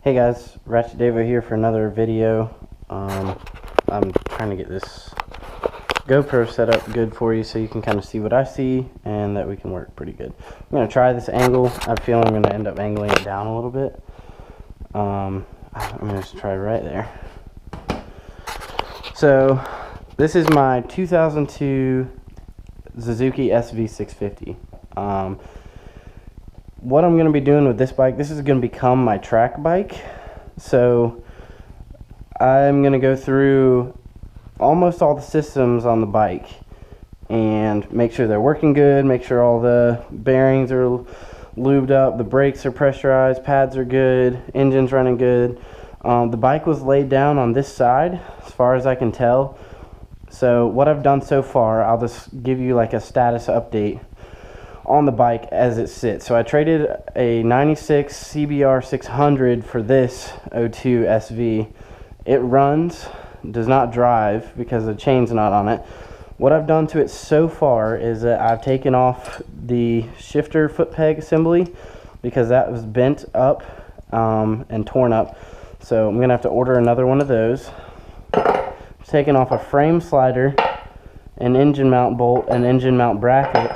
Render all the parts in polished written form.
Hey guys, Ratchet Davo here for another video. I'm trying to get this GoPro set up good for you so you can kind of see what I see and that we can work pretty good. I'm going to try this angle. I feel I'm going to end up angling it down a little bit. I'm going to just try right there. So this is my 2002 Suzuki SV650. What I'm going to be doing with this bike, this is going to become my track bike. So I'm going to go through almost all the systems on the bike and make sure they're working good, make sure all the bearings are lubed up, the brakes are pressurized, pads are good, engine's running good. The bike was laid down on this side as far as I can tell. So what I've done so far, I'll just give you like a status update on the bike as it sits. So I traded a 96 CBR 600 for this 02 SV. It runs, does not drive because the chain's not on it. What I've done to it so far is that I've taken off the shifter foot peg assembly because that was bent up and torn up. So I'm gonna have to order another one of those. Taken off a frame slider, an engine mount bolt, and engine mount bracket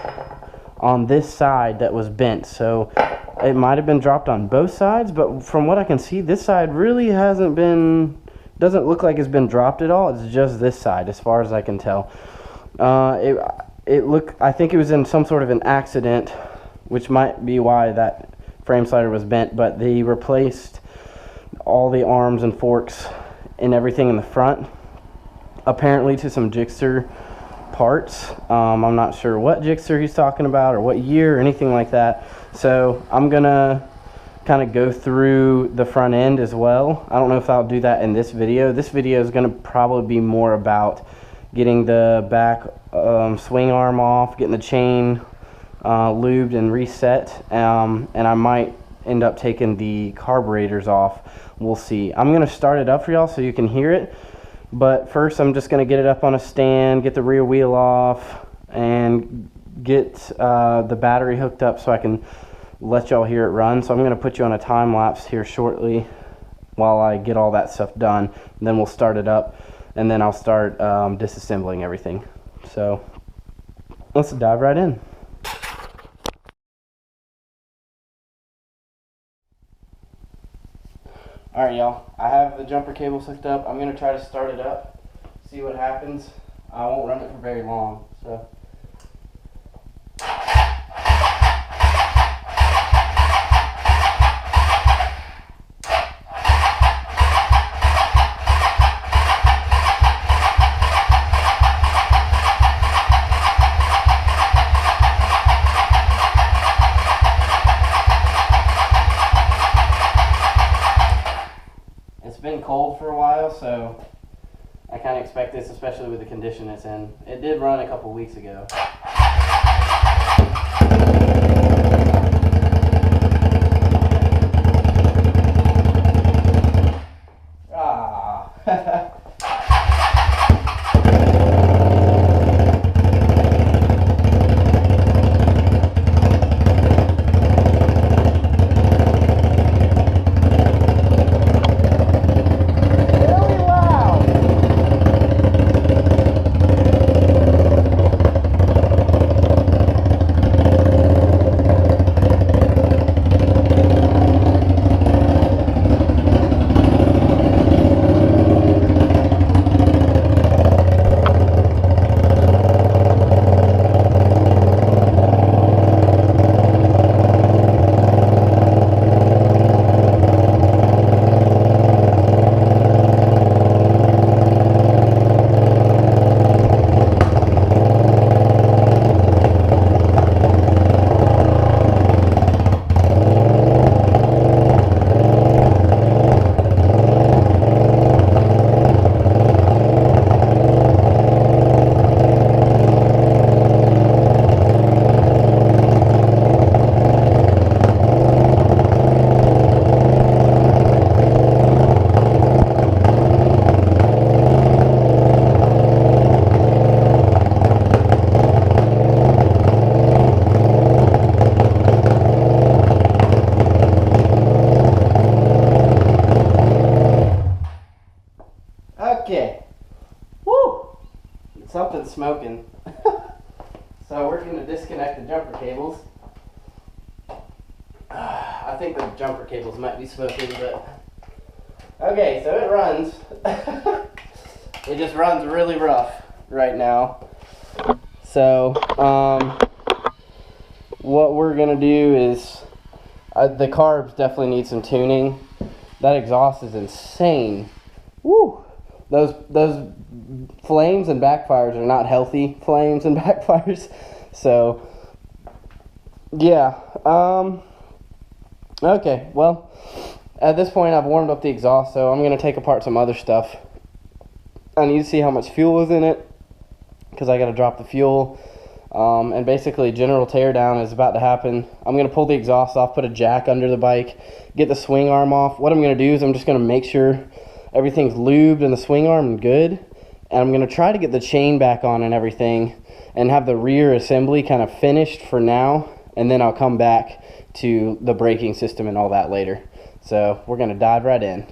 on this side that was bent. So it might have been dropped on both sides, but from what I can see, this side really hasn't been, doesn't look like it's been dropped at all. It's just this side as far as I can tell. I think it was in some sort of an accident, which might be why that frame slider was bent, but they replaced all the arms and forks and everything in the front, apparently to some Gixxer parts. I'm not sure what Gixxer he's talking about or what year or anything like that. So I'm gonna kind of go through the front end as well. I don't know if I'll do that in this video. This video is gonna probably be more about getting the back swing arm off, getting the chain lubed and reset, and I might end up taking the carburetors off. We'll see. I'm gonna start it up for y'all so you can hear it. But first I'm just going to get it up on a stand, get the rear wheel off, and get the battery hooked up so I can let y'all hear it run. So I'm going to put you on a time lapse here shortly while I get all that stuff done. And then we'll start it up, and then I'll start disassembling everything. So let's dive right in. Alright y'all, I have the jumper cables hooked up. I'm going to try to start it up, see what happens. I won't run it for very long, so. It's been cold for a while, so I kind of expect this, especially with the condition it's in. It did run a couple weeks ago. Ah. smoking. So we're going to disconnect the jumper cables. I think the jumper cables might be smoking, but... Okay, so it runs. It just runs really rough right now. So, what we're going to do is... the carbs definitely need some tuning. That exhaust is insane. Woo! Those flames and backfires are not healthy flames and backfires. So, yeah. Okay, well, at this point I've warmed up the exhaust, so I'm going to take apart some other stuff. I need to see how much fuel is in it, because I got to drop the fuel. And basically general teardown is about to happen. I'm going to pull the exhaust off, put a jack under the bike, get the swing arm off. What I'm going to do is I'm just going to make sure everything's lubed and the swing arm good. And I'm going to try to get the chain back on and everything and have the rear assembly kind of finished for now. And then I'll come back to the braking system and all that later. So we're going to dive right in.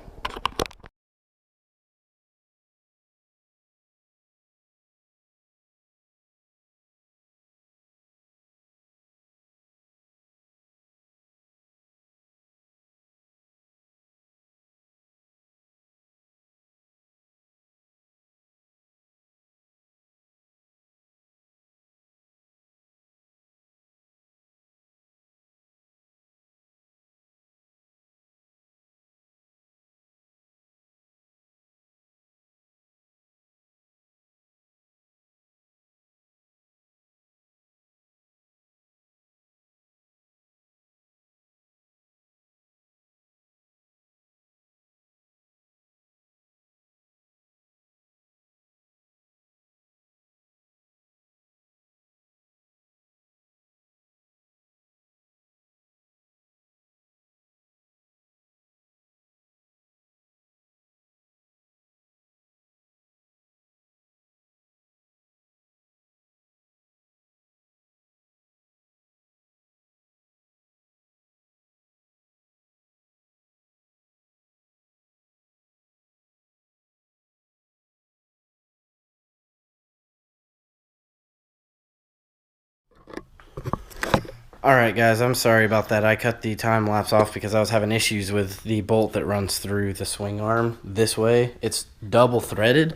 Alright guys, I'm sorry about that. I cut the time lapse off because I was having issues with the bolt that runs through the swing arm this way. It's double threaded.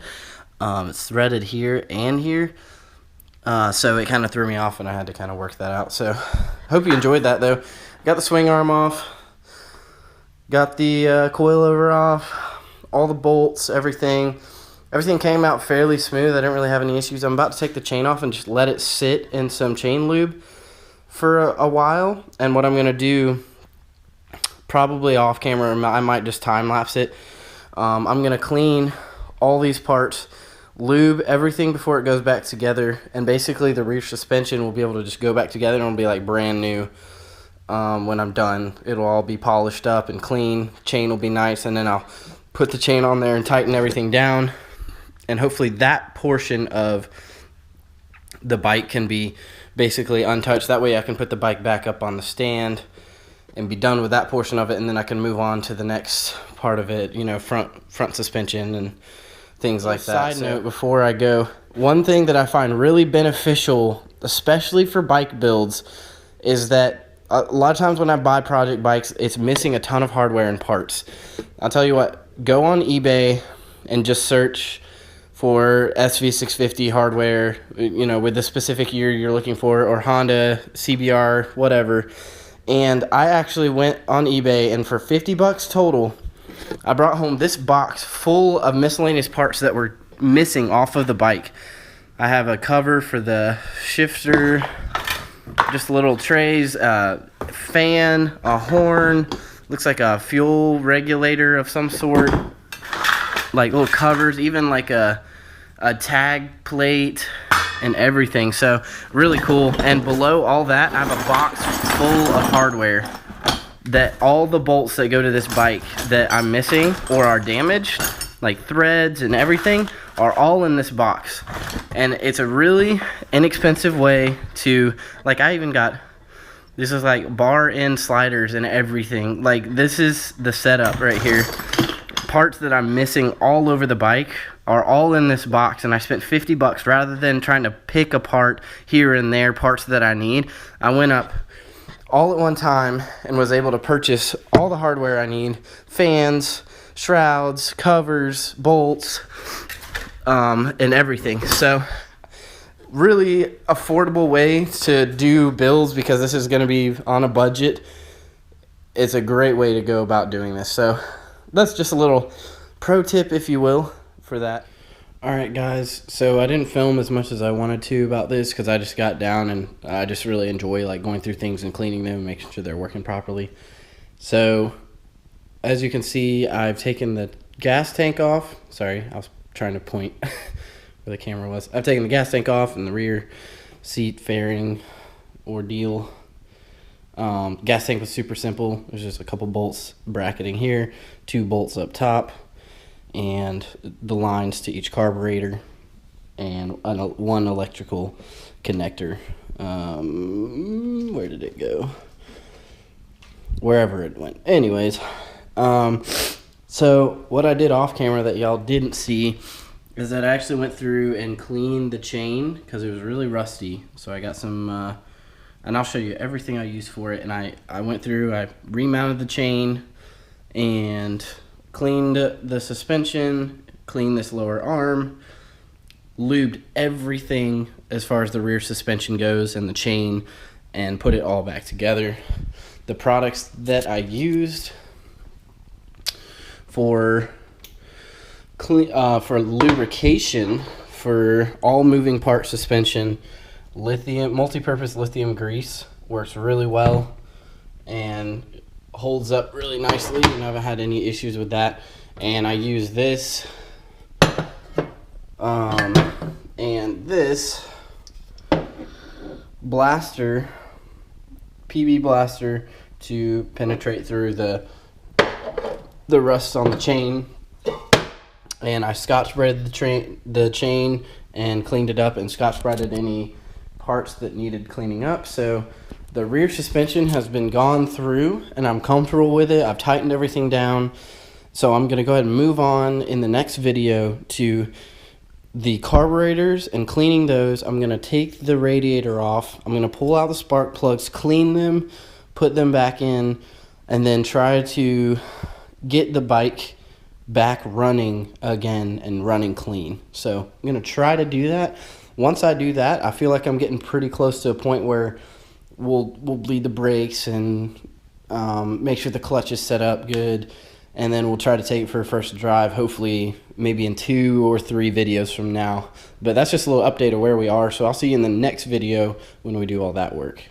It's threaded here and here. So it kind of threw me off and I had to kind of work that out. So hope you enjoyed that though. Got the swing arm off. Got the coilover off. All the bolts, everything. Everything came out fairly smooth. I didn't really have any issues. I'm about to take the chain off and just let it sit in some chain lube for a while. And what I'm going to do, probably off camera, I might just time lapse it. I'm going to clean all these parts, lube everything before it goes back together, and basically the rear suspension will be able to just go back together and it'll be like brand new. When I'm done, it'll all be polished up and clean. Chain will be nice, and then I'll put the chain on there and tighten everything down, and hopefully that portion of the bike can be basically untouched. That way I can put the bike back up on the stand and be done with that portion of it, and then I can move on to the next part of it, you know, front suspension and things like that. Side note before I go, one thing that I find really beneficial, especially for bike builds, is that a lot of times when I buy project bikes, it's missing a ton of hardware and parts. I'll tell you what, go on eBay and just search for SV650 hardware, you know, with the specific year you're looking for, or Honda, CBR, whatever. And I actually went on eBay, and for 50 bucks total, I brought home this box full of miscellaneous parts that were missing off of the bike. I have a cover for the shifter, just little trays, fan, a horn, looks like a fuel regulator of some sort, like little covers, even like a tag plate and everything. So really cool. And below all that, I have a box full of hardware that all the bolts that go to this bike that I'm missing or are damaged, like threads and everything, are all in this box. And it's a really inexpensive way to, like, I even got, this is like bar end sliders and everything. Like, this is the setup right here. parts that I'm missing all over the bike are all in this box, and I spent $50 rather than trying to pick apart here and there parts that I need. I went up all at one time and was able to purchase all the hardware I need: fans, shrouds, covers, bolts, and everything. So really affordable way to do builds, because this is going to be on a budget. It's a great way to go about doing this. So that's just a little pro tip, if you will, for that. Alright guys, so I didn't film as much as I wanted to about this because I just got down, and I just really enjoy like going through things and cleaning them and making sure they're working properly. So as you can see, I've taken the gas tank off. Sorry, I was trying to point where the camera was. I've taken the gas tank off and the rear seat fairing ordeal. Gas tank was super simple. There's just a couple bolts bracketing here, 2 bolts up top, and the lines to each carburetor, and one electrical connector. Where did it go? Wherever it went. Anyways, so what I did off camera that y'all didn't see is that I actually went through and cleaned the chain because it was really rusty. So I got some, and I'll show you everything I used for it. And I went through, I remounted the chain and cleaned the suspension, cleaned this lower arm, lubed everything as far as the rear suspension goes and the chain, and put it all back together. The products that I used for lubrication for all moving part suspension: multi-purpose lithium grease works really well and holds up really nicely, and I haven't had any issues with that. And I use this and this blaster, PB blaster, to penetrate through the rust on the chain. And I scotch branded the chain and cleaned it up, and scotch branded any parts that needed cleaning up. So the rear suspension has been gone through and I'm comfortable with it. I've tightened everything down. So I'm going to go ahead and move on in the next video to the carburetors and cleaning those. I'm going to take the radiator off. I'm going to pull out the spark plugs, clean them, put them back in, and then try to get the bike back running again and running clean. So I'm going to try to do that. Once I do that, I feel like I'm getting pretty close to a point where we'll bleed the brakes and make sure the clutch is set up good, and then we'll try to take it for a first drive, hopefully maybe in 2 or 3 videos from now. But that's just a little update of where we are, so I'll see you in the next video when we do all that work.